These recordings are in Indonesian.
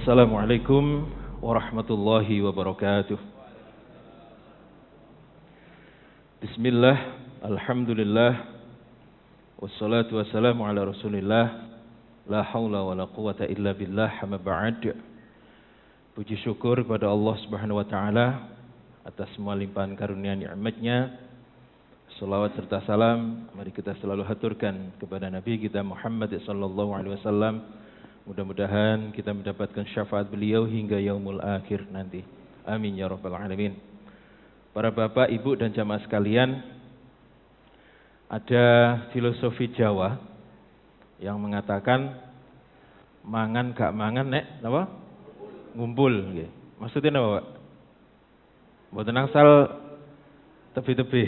Assalamualaikum warahmatullahi wabarakatuh. Bismillah, alhamdulillah, wassalatu wassalamu ala rasulillah, la hawla wa la quwata illa billah, amma ba'd. Puji syukur kepada Allah subhanahu wa ta'ala atas semua limpahan karunia nikmatnya. Salawat serta salam mari kita selalu haturkan kepada Nabi kita Muhammad sallallahu alaihi wasallam. Mudah-mudahan kita mendapatkan syafaat beliau hingga yaumul akhir nanti. Amin ya rabbal alamin. Para bapak, ibu dan jamaah sekalian, ada filosofi Jawa yang mengatakan mangan gak mangan nek napa? Ngumpul nggih. Maksudnya napa, Pak? Mboten angsal tebi-tebi.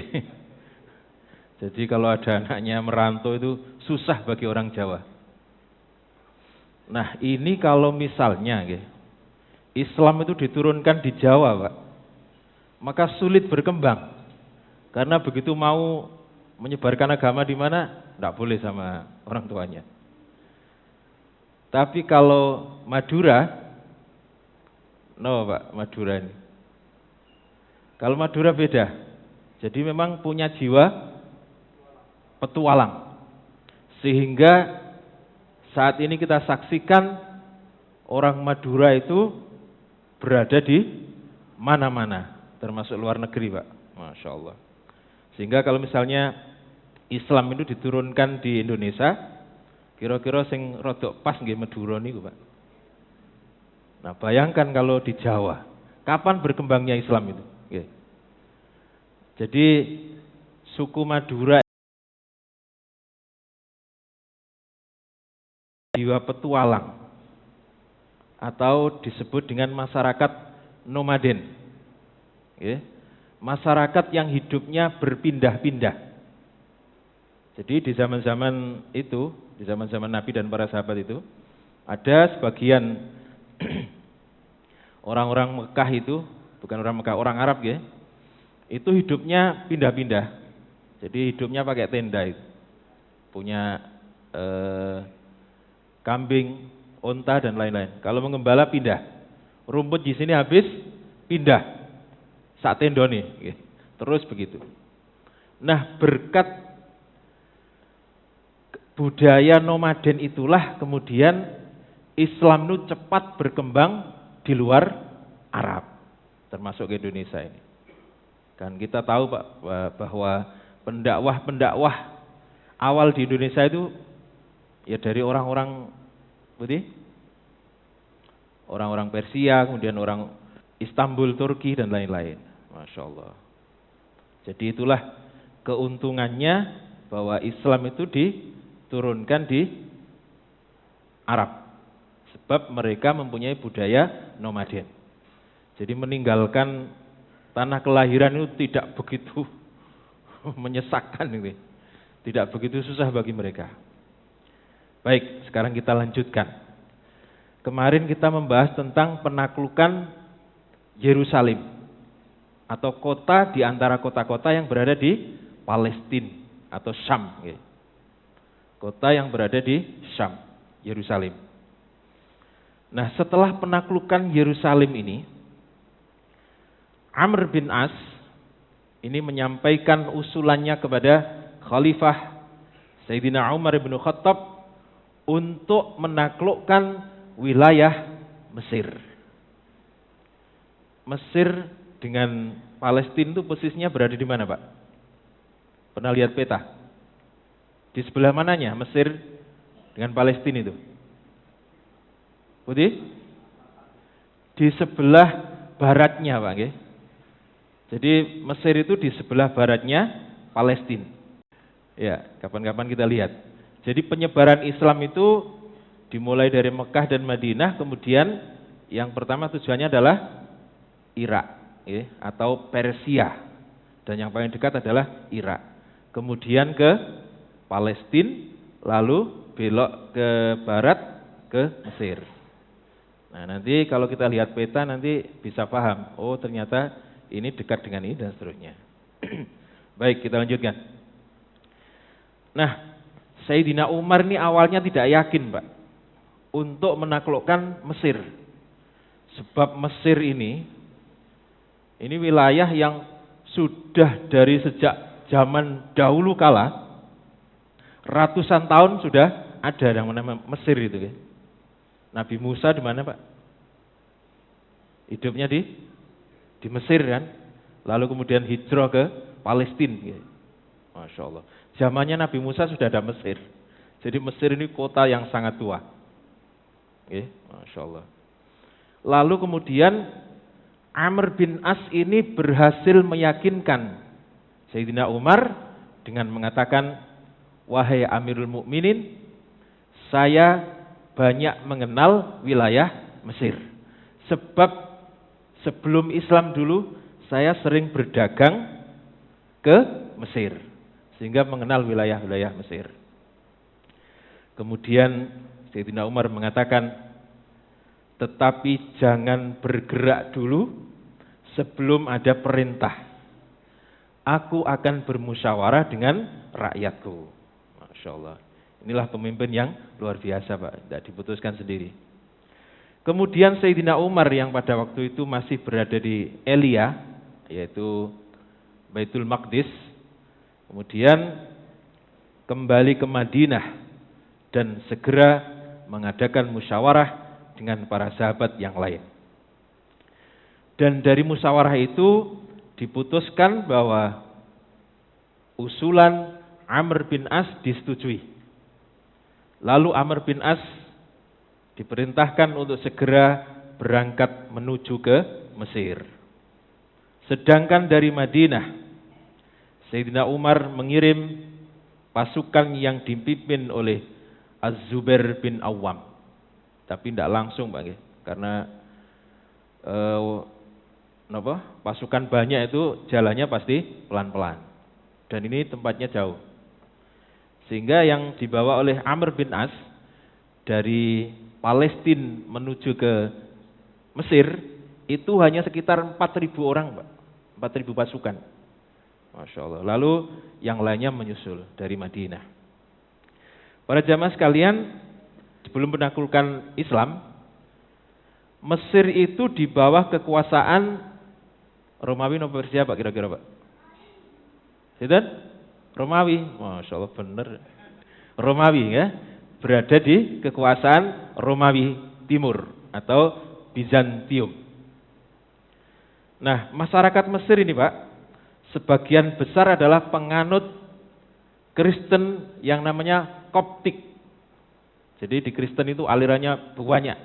Jadi kalau ada anaknya merantau itu susah bagi orang Jawa. Nah, ini kalau misalnya Islam itu diturunkan di Jawa, Pak, maka sulit berkembang. Karena begitu mau menyebarkan agama di mana, tidak boleh sama orang tuanya. Tapi kalau Madura, Pak, Madura ini. Kalau Madura beda. Jadi memang punya jiwa petualang. Sehingga saat ini kita saksikan orang Madura itu berada di mana-mana, termasuk luar negeri, Pak. Masya Allah. Sehingga kalau misalnya Islam itu diturunkan di Indonesia, kira-kira sing rodok pas nggih Madura niku, Pak. Nah, bayangkan kalau di Jawa, kapan berkembangnya Islam itu? Jadi suku Madura jiwa petualang atau disebut dengan masyarakat nomaden. Masyarakat yang hidupnya berpindah-pindah. Jadi di zaman-zaman itu, di zaman-zaman Nabi dan para sahabat itu, ada sebagian orang-orang Mekah itu, bukan orang Mekah, orang Arab itu hidupnya pindah-pindah. Jadi hidupnya pakai tenda itu. Punya kambing, onta dan lain-lain. Kalau mengembala pindah. Rumput di sini habis, pindah. Sak tendone, terus begitu. Nah, berkat budaya nomaden itulah kemudian Islam itu cepat berkembang di luar Arab, termasuk ke Indonesia ini. Kan kita tahu, Pak, bahwa pendakwah awal di Indonesia itu ya dari orang-orang orang Persia, kemudian orang Istanbul, Turki dan lain-lain. Masya Allah. Jadi itulah keuntungannya bahwa Islam itu diturunkan di Arab. Sebab mereka mempunyai budaya nomaden. Jadi meninggalkan tanah kelahiran itu tidak begitu menyesakkan ini. Tidak begitu susah bagi mereka. Baik, sekarang kita lanjutkan. Kemarin kita membahas tentang penaklukan Yerusalem atau kota di antara kota-kota yang berada di Palestina atau Syam. Kota yang berada di Syam, Yerusalem. Nah, setelah penaklukan Yerusalem ini, Amr bin As ini menyampaikan usulannya kepada Khalifah Sayyidina Umar bin Khattab untuk menaklukkan wilayah Mesir. Mesir dengan Palestina itu posisinya berada di mana, Pak? Pernah lihat peta? Di sebelah mananya Mesir dengan Palestina itu? Putih? Di sebelah baratnya, Pak. Jadi Mesir itu di sebelah baratnya Palestina. Ya, kapan-kapan kita lihat. Jadi penyebaran Islam itu dimulai dari Mekah dan Madinah, kemudian yang pertama tujuannya adalah Irak atau Persia, dan yang paling dekat adalah Irak. Kemudian ke Palestina, lalu belok ke barat ke Mesir. Nah, nanti kalau kita lihat peta nanti bisa paham, oh ternyata ini dekat dengan ini dan seterusnya. Baik, kita lanjutkan. Nah, Sayyidina Umar ini awalnya tidak yakin, Pak, untuk menaklukkan Mesir. Sebab Mesir ini wilayah yang sudah dari sejak zaman dahulu kala, ratusan tahun sudah ada yang namanya Mesir itu ya. Nabi Musa di mana Pak? Hidupnya di Mesir kan. Lalu kemudian hijrah ke Palestina. Ya. Masya Allah. Zamannya Nabi Musa sudah ada Mesir. Jadi Mesir ini kota yang sangat tua. Ya, Masya Allah. Lalu kemudian Amr bin As ini berhasil meyakinkan Sayyidina Umar dengan mengatakan, wahai Amirul Mukminin, saya banyak mengenal wilayah Mesir. Sebab sebelum Islam dulu saya sering berdagang ke Mesir, sehingga mengenal wilayah-wilayah Mesir. Kemudian Sayyidina Umar mengatakan, tetapi jangan bergerak dulu sebelum ada perintah. Aku akan bermusyawarah dengan rakyatku. Masya Allah. Inilah pemimpin yang luar biasa Pak, tidak diputuskan sendiri. Kemudian Sayyidina Umar yang pada waktu itu masih berada di Elia, yaitu Baitul Maqdis, kemudian kembali ke Madinah dan segera mengadakan musyawarah dengan para sahabat yang lain. Dan dari musyawarah itu diputuskan bahwa usulan Amr bin As disetujui. Lalu Amr bin As diperintahkan untuk segera berangkat menuju ke Mesir. Sedangkan dari Madinah, Sayyidina Umar mengirim pasukan yang dipimpin oleh Az-Zubair bin Awam. Tapi tidak langsung Pak, karena pasukan banyak itu jalannya pasti pelan-pelan. Dan ini tempatnya jauh. Sehingga yang dibawa oleh Amr bin As dari Palestina menuju ke Mesir itu hanya sekitar 4.000 orang Pak. 4.000 pasukan. Masya Allah. Lalu yang lainnya menyusul dari Madinah. Para jamaah sekalian, sebelum menaklukkan Islam, Mesir itu di bawah kekuasaan Romawi atau Persia Pak kira-kira Pak? Itu Romawi, Masya Allah benar. Romawi ya, berada di kekuasaan Romawi Timur atau Bizantium. Nah, masyarakat Mesir ini Pak, sebagian besar adalah penganut Kristen yang namanya Koptik. Jadi di Kristen itu alirannya banyak.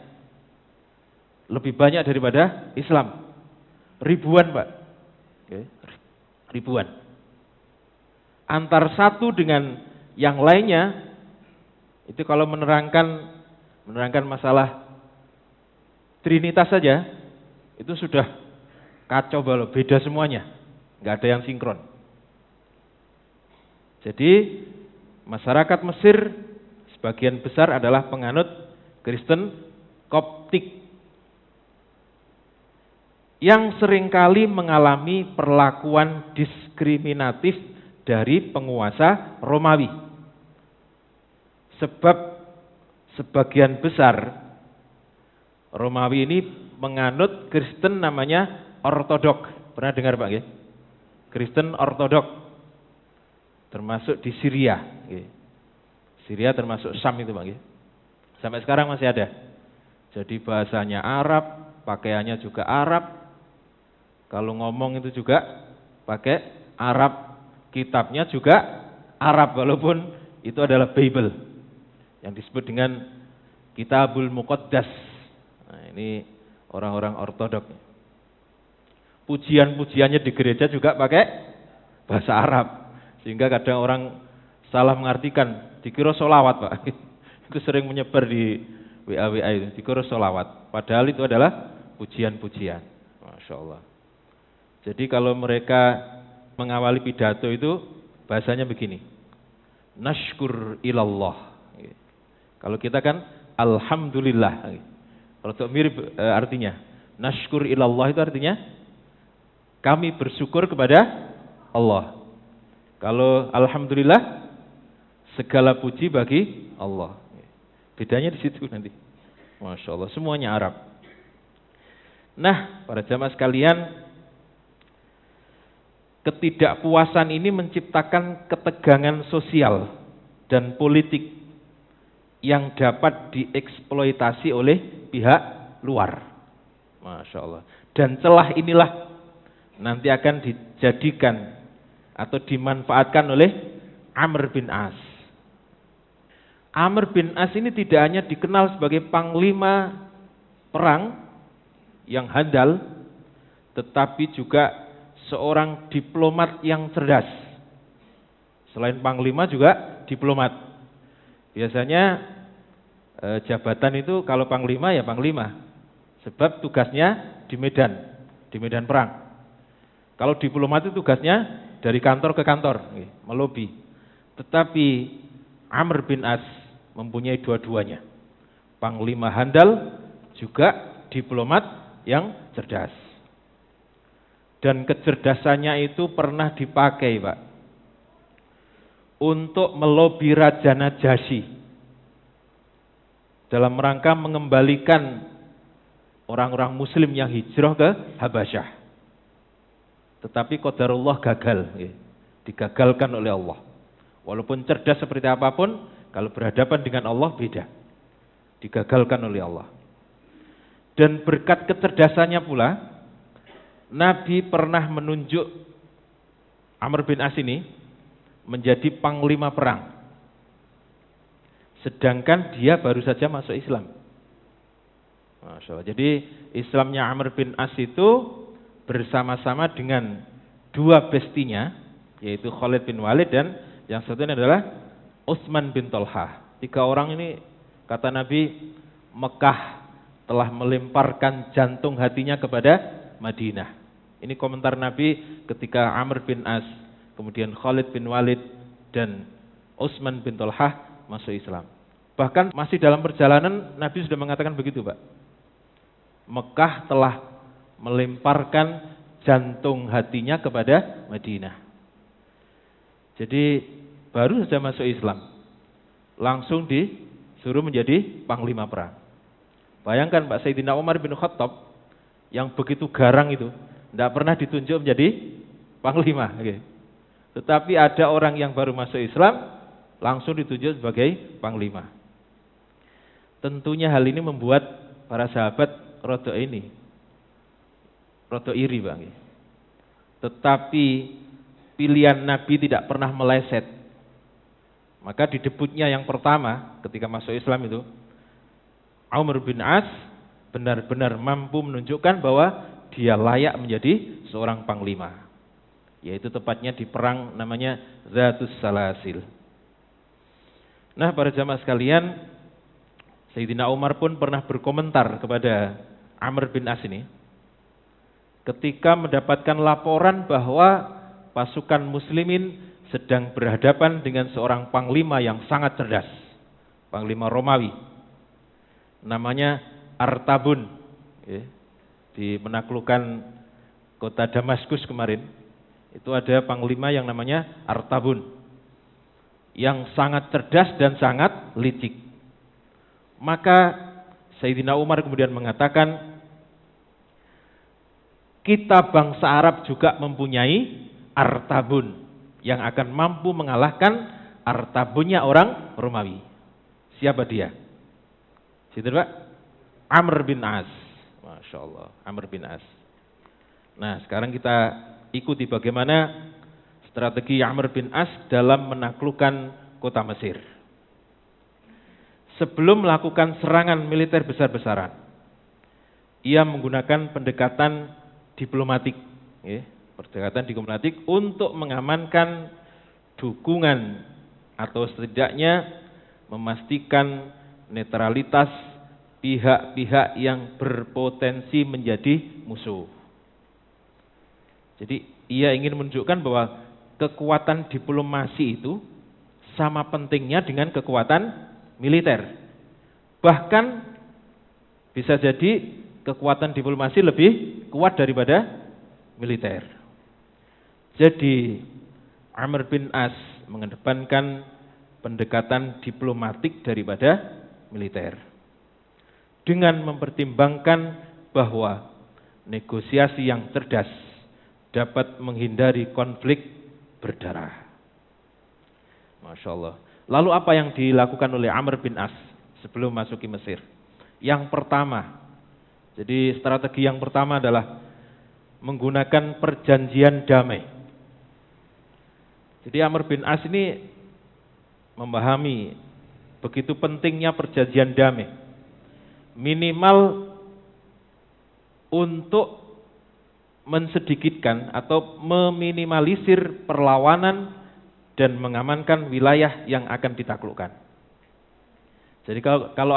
Lebih banyak daripada Islam. Ribuan Pak. Oke. Ribuan. Antar satu dengan yang lainnya, itu kalau menerangkan masalah Trinitas saja, itu sudah kacau balau, beda semuanya. Nggak ada yang sinkron. Jadi masyarakat Mesir sebagian besar adalah penganut Kristen Koptik yang seringkali mengalami perlakuan diskriminatif dari penguasa Romawi. Sebab sebagian besar Romawi ini menganut Kristen namanya Ortodok. Pernah dengar Pak? Ya? Kristen Ortodok, termasuk di Syria. Syria termasuk Syam itu Pak. Sampai sekarang masih ada. Jadi bahasanya Arab, pakaiannya juga Arab. Kalau ngomong itu juga pakai Arab. Kitabnya juga Arab, walaupun itu adalah Bible yang disebut dengan Kitabul Muqaddas. Nah, ini orang-orang Ortodok. Pujian-pujiannya di gereja juga pakai bahasa Arab, sehingga kadang orang salah mengartikan, dikira sholawat Pak. Itu sering menyebar di WA itu, dikira sholawat. Padahal itu adalah pujian-pujian. Masya Allah. Jadi kalau mereka mengawali pidato itu bahasanya begini, nashkur ilallah. Kalau kita kan alhamdulillah. Kalau itu mirip artinya, nashkur ilallah itu artinya kami bersyukur kepada Allah. Kalau alhamdulillah, segala puji bagi Allah. Bedanya di situ nanti. Masya Allah, semuanya Arab. Nah, para jamaah sekalian, ketidakpuasan ini menciptakan ketegangan sosial dan politik yang dapat dieksploitasi oleh pihak luar. Masya Allah. Dan celah inilah nanti akan dijadikan atau dimanfaatkan oleh Amr bin As. Amr bin As ini tidak hanya dikenal sebagai panglima perang yang handal, tetapi juga seorang diplomat yang cerdas. Selain panglima juga diplomat. Biasanya jabatan itu kalau panglima ya panglima, sebab tugasnya di medan perang. Kalau diplomat itu tugasnya dari kantor ke kantor, melobi. Tetapi Amr bin As mempunyai dua-duanya, panglima handal juga diplomat yang cerdas. Dan kecerdasannya itu pernah dipakai, Pak, untuk melobi Raja Najasyi dalam rangka mengembalikan orang-orang muslim yang hijrah ke Habasyah. Tetapi qadarullah gagal, digagalkan oleh Allah. Walaupun cerdas seperti apapun, kalau berhadapan dengan Allah beda. Digagalkan oleh Allah. Dan berkat kecerdasannya pula, Nabi pernah menunjuk Amr bin As ini menjadi panglima perang. Sedangkan dia baru saja masuk Islam. Masya Allah. Jadi Islamnya Amr bin As itu bersama-sama dengan dua bestinya, yaitu Khalid bin Walid dan yang satunya adalah Utsman bin Thalhah. 3 orang ini, kata Nabi, Mekah telah melemparkan jantung hatinya kepada Madinah. Ini komentar Nabi ketika Amr bin As, kemudian Khalid bin Walid dan Utsman bin Thalhah masuk Islam. Bahkan masih dalam perjalanan Nabi sudah mengatakan begitu, Pak. Mekah telah melemparkan jantung hatinya kepada Madinah. Jadi baru saja masuk Islam, langsung disuruh menjadi panglima perang. Bayangkan Pak, Sayyidina Umar bin Khattab yang begitu garang itu, tidak pernah ditunjuk menjadi panglima. Tetapi ada orang yang baru masuk Islam, langsung ditunjuk sebagai panglima. Tentunya hal ini membuat para sahabat rodo iri, Bang. Tetapi pilihan Nabi tidak pernah meleset. Maka di debutnya yang pertama ketika masuk Islam itu, Amr bin As benar-benar mampu menunjukkan bahwa dia layak menjadi seorang panglima. Yaitu tepatnya di perang namanya Zatus Salasil. Nah, para jamaah sekalian, Sayyidina Umar pun pernah berkomentar kepada Amr bin As ini ketika mendapatkan laporan bahwa pasukan muslimin sedang berhadapan dengan seorang panglima yang sangat cerdas, panglima Romawi, namanya Artabun, di menaklukkan kota Damaskus kemarin. Itu ada panglima yang namanya Artabun, yang sangat cerdas dan sangat licik. Maka Sayyidina Umar kemudian mengatakan, kita bangsa Arab juga mempunyai Artabun yang akan mampu mengalahkan Artabunnya orang Romawi. Siapa dia? Situ Pak? Amr bin As. Masya Allah, Amr bin As. Nah, sekarang kita ikuti bagaimana strategi Amr bin As dalam menaklukkan kota Mesir. Sebelum melakukan serangan militer besar-besaran, ia menggunakan pendekatan diplomatik, pendekatan diplomatik untuk mengamankan dukungan atau setidaknya memastikan netralitas pihak-pihak yang berpotensi menjadi musuh. Jadi ia ingin menunjukkan bahwa kekuatan diplomasi itu sama pentingnya dengan kekuatan militer. Bahkan bisa jadi kekuatan diplomasi lebih kuat daripada militer. Jadi Amr bin As mengedepankan pendekatan diplomatik daripada militer, dengan mempertimbangkan bahwa negosiasi yang cerdas dapat menghindari konflik berdarah. Masya Allah. Lalu apa yang dilakukan oleh Amr bin As sebelum masuki Mesir? Yang pertama, jadi strategi yang pertama adalah menggunakan perjanjian damai. Jadi Amr bin As ini memahami begitu pentingnya perjanjian damai. Minimal untuk mensedikitkan atau meminimalisir perlawanan dan mengamankan wilayah yang akan ditaklukkan. Jadi kalau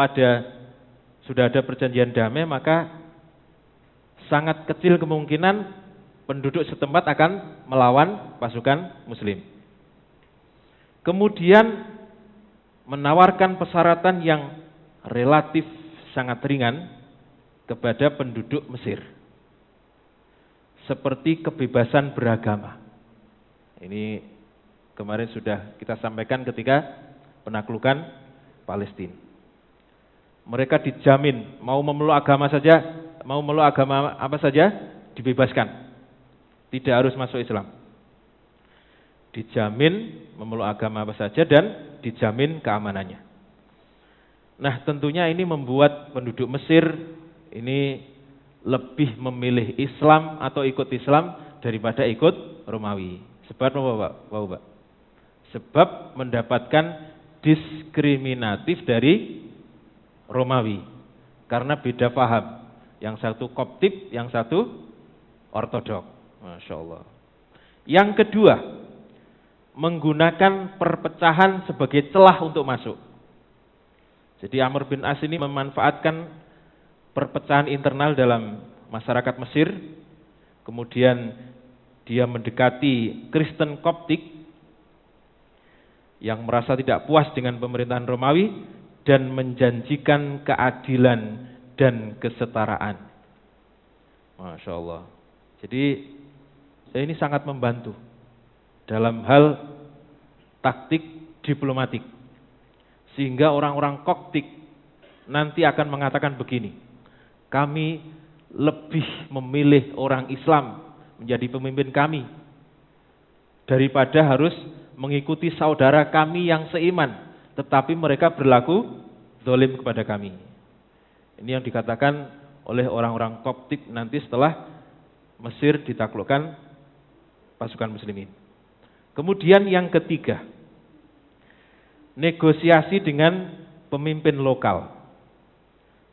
sudah ada perjanjian damai, maka sangat kecil kemungkinan penduduk setempat akan melawan pasukan muslim. Kemudian menawarkan persyaratan yang relatif sangat ringan kepada penduduk Mesir, seperti kebebasan beragama. Ini kemarin sudah kita sampaikan ketika penaklukan Palestina. Mereka dijamin mau memeluk agama saja, mau memeluk agama apa saja dibebaskan. Tidak harus masuk Islam. Dijamin memeluk agama apa saja dan dijamin keamanannya. Nah, tentunya ini membuat penduduk Mesir ini lebih memilih Islam atau ikut Islam daripada ikut Romawi. Sebab apa, Pak? Sebab mendapatkan diskriminatif dari Romawi karena beda paham. Yang satu Koptik, yang satu Ortodok. Masya Allah. Yang kedua, menggunakan perpecahan sebagai celah untuk masuk. Jadi Amr bin As ini memanfaatkan perpecahan internal dalam masyarakat Mesir, kemudian dia mendekati Kristen Koptik yang merasa tidak puas dengan pemerintahan Romawi dan menjanjikan keadilan dan kesetaraan. Masya Allah. Jadi ini sangat membantu dalam hal taktik diplomatik, sehingga orang-orang Koptik nanti akan mengatakan begini, kami lebih memilih orang Islam menjadi pemimpin kami daripada harus mengikuti saudara kami yang seiman, tetapi mereka berlaku zalim kepada kami. Ini yang dikatakan oleh orang-orang Koptik nanti setelah Mesir ditaklukkan pasukan muslimin. Kemudian yang ketiga, negosiasi dengan pemimpin lokal.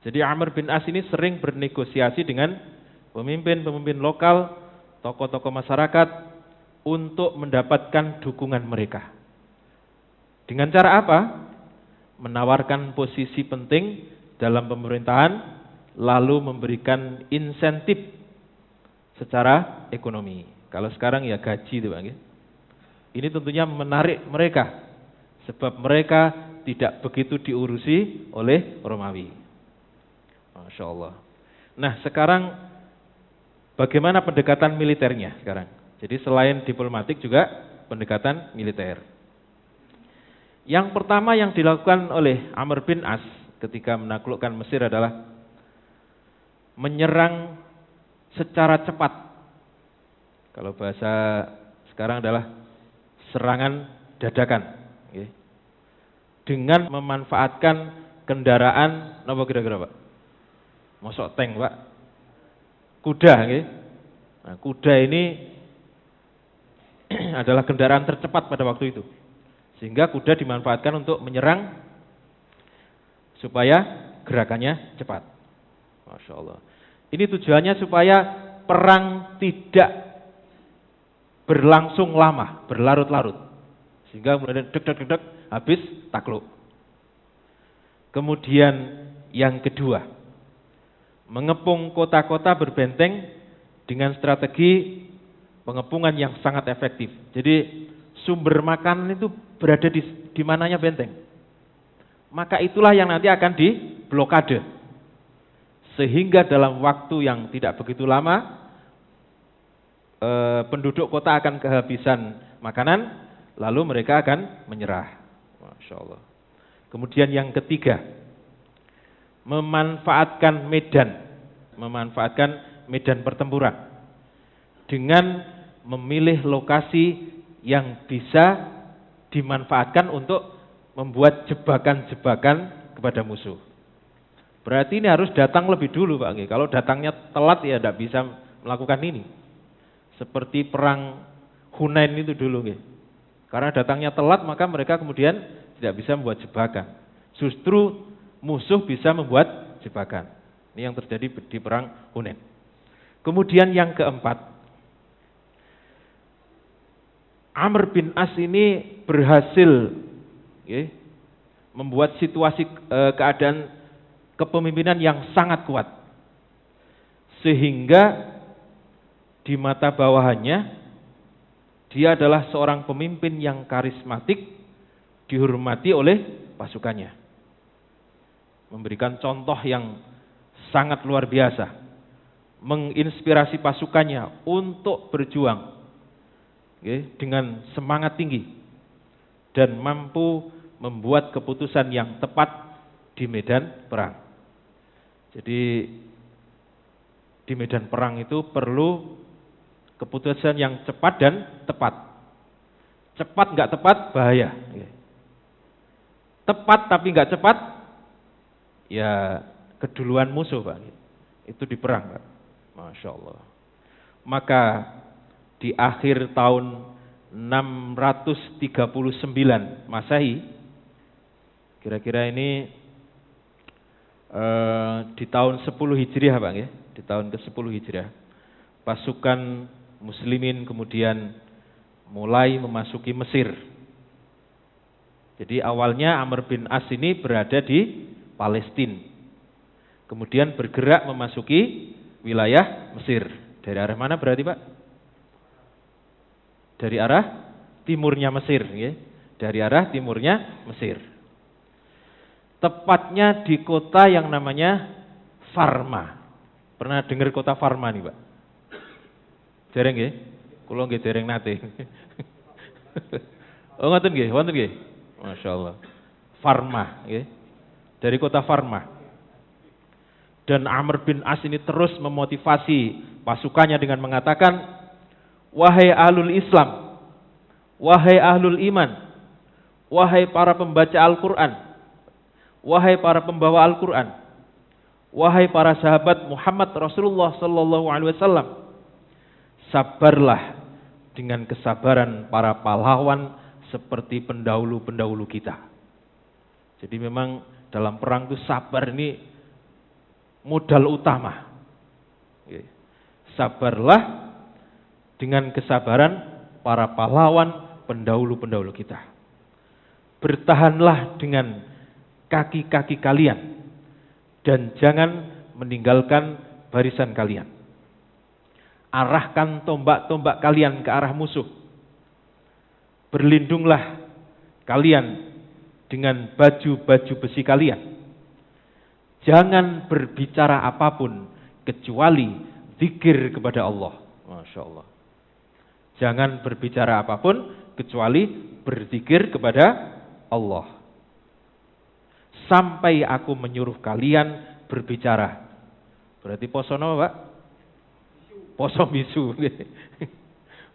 Jadi Amr bin As ini sering bernegosiasi dengan pemimpin-pemimpin lokal, tokoh-tokoh masyarakat untuk mendapatkan dukungan mereka. Dengan cara apa? Menawarkan posisi penting dalam pemerintahan, lalu memberikan insentif secara ekonomi. Kalau sekarang ya gaji itu, Bang. Ini tentunya menarik mereka, sebab mereka tidak begitu diurusi oleh Romawi. Masya Allah. Nah, sekarang bagaimana pendekatan militernya sekarang? Jadi selain diplomatik juga pendekatan militer. Yang pertama yang dilakukan oleh Amr bin As ketika menaklukkan Mesir adalah menyerang secara cepat. Kalau bahasa sekarang adalah serangan dadakan. Dengan memanfaatkan kendaraan, apa kira-kira, Pak? Mosok tank, Pak? Kuda. Nah, kuda ini adalah kendaraan tercepat pada waktu itu. Sehingga kuda dimanfaatkan untuk menyerang supaya gerakannya cepat. Masya Allah. Ini tujuannya supaya perang tidak berlangsung lama, berlarut-larut. Sehingga kemudian dek habis takluk. Kemudian yang kedua, mengepung kota-kota berbenteng dengan strategi pengepungan yang sangat efektif. Jadi sumber makanan itu berada di mananya benteng. Maka itulah yang nanti akan diblokade. Sehingga dalam waktu yang tidak begitu lama, penduduk kota akan kehabisan makanan, lalu mereka akan menyerah. Masya Allah. Kemudian yang ketiga, memanfaatkan medan medan pertempuran dengan memilih lokasi yang bisa dimanfaatkan untuk membuat jebakan-jebakan kepada musuh. Berarti ini harus datang lebih dulu Pak Nggih. Kalau datangnya telat ya tidak bisa melakukan ini. Seperti perang Hunain itu dulu nggih. Karena datangnya telat maka mereka kemudian tidak bisa membuat jebakan. Justru musuh bisa membuat jebakan. Ini yang terjadi di perang Hunain. Kemudian yang keempat, Amr bin As ini berhasil membuat situasi keadaan kepemimpinan yang sangat kuat. Sehingga di mata bawahannya dia adalah seorang pemimpin yang karismatik, dihormati oleh pasukannya. Memberikan contoh yang sangat luar biasa. Menginspirasi pasukannya untuk berjuang dengan semangat tinggi. Dan mampu membuat keputusan yang tepat di medan perang. Jadi di medan perang itu perlu keputusan yang cepat dan tepat. Cepat nggak tepat bahaya. Tepat tapi nggak cepat, ya keduluan musuh Pak. Itu di perang Pak. Masya Allah. Maka di akhir tahun 639 Masehi, kira-kira ini di tahun 10 Hijriah Pak ya, di tahun ke-10 Hijriah, pasukan muslimin kemudian mulai memasuki Mesir. Jadi awalnya Amr bin As ini berada di Palestina. Kemudian bergerak memasuki wilayah Mesir. Dari arah mana berarti Pak? Dari arah timurnya Mesir, ya. Dari arah timurnya Mesir. Tepatnya di kota yang namanya Farma. Pernah dengar kota Farma nih Pak? Dereng nggih? Kula nggih dereng nate. Oh ngoten nggih, wonten nggih. Masyaallah. Farma nggih. Dari kota Farma. Dan Amr bin As ini terus memotivasi pasukannya dengan mengatakan, "Wahai ahlul Islam, wahai ahlul iman, wahai para pembaca Al-Qur'an, wahai para pembawa Al-Qur'an, wahai para sahabat Muhammad Rasulullah sallallahu alaihi wasallam, sabarlah dengan kesabaran para pahlawan seperti pendahulu-pendahulu kita." Jadi memang dalam perang itu sabar ini modal utama. Sabarlah dengan kesabaran para pahlawan pendahulu-pendahulu kita. Bertahanlah dengan kaki-kaki kalian dan jangan meninggalkan barisan kalian. Arahkan tombak-tombak kalian ke arah musuh. Berlindunglah kalian dengan baju-baju besi kalian. Jangan berbicara apapun kecuali zikir kepada Allah. Masya Allah. Jangan berbicara apapun kecuali berzikir kepada Allah. Sampai aku menyuruh kalian berbicara. Berarti poso napa, Pak? Poso bisu.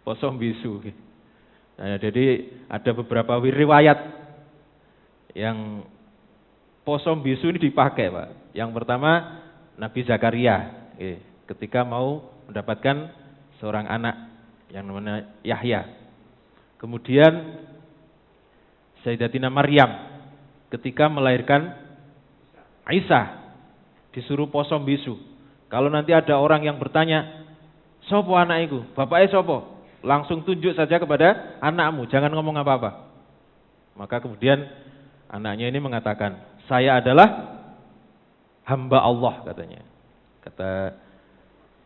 Poso bisu. Nah, jadi ada beberapa riwayat yang poso bisu ini dipakai, Pak. Yang pertama Nabi Zakaria ketika mau mendapatkan seorang anak yang namanya Yahya. Kemudian Sayyidatina Maryam ketika melahirkan Isa disuruh poso bisu. Kalau nanti ada orang yang bertanya, "Sopo anak iku? Bapaknya sopo?" Langsung tunjuk saja kepada anakmu, jangan ngomong apa-apa. Maka kemudian anaknya ini mengatakan, "Saya adalah hamba Allah," katanya. Kata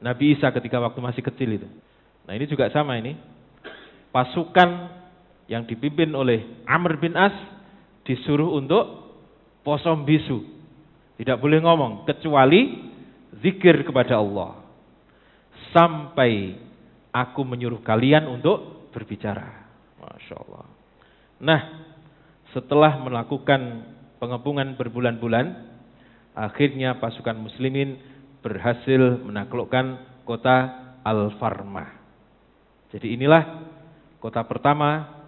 Nabi Isa ketika waktu masih kecil itu. Nah ini juga sama ini. Pasukan yang dipimpin oleh Amr bin As disuruh untuk poso bisu. Tidak boleh ngomong kecuali zikir kepada Allah. Sampai aku menyuruh kalian untuk berbicara. Masya Allah. Nah, setelah melakukan pengepungan berbulan-bulan, akhirnya pasukan muslimin berhasil menaklukkan kota Al-Farma. Jadi inilah kota pertama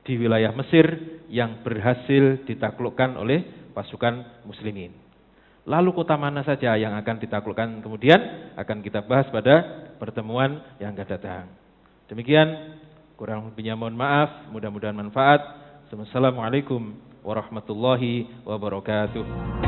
di wilayah Mesir yang berhasil ditaklukkan oleh pasukan muslimin. Lalu kota mana saja yang akan ditaklukkan kemudian akan kita bahas pada pertemuan yang akan datang. Demikian, kurang lebihnya mohon maaf, mudah-mudahan manfaat. Assalamualaikum warahmatullahi wabarakatuh.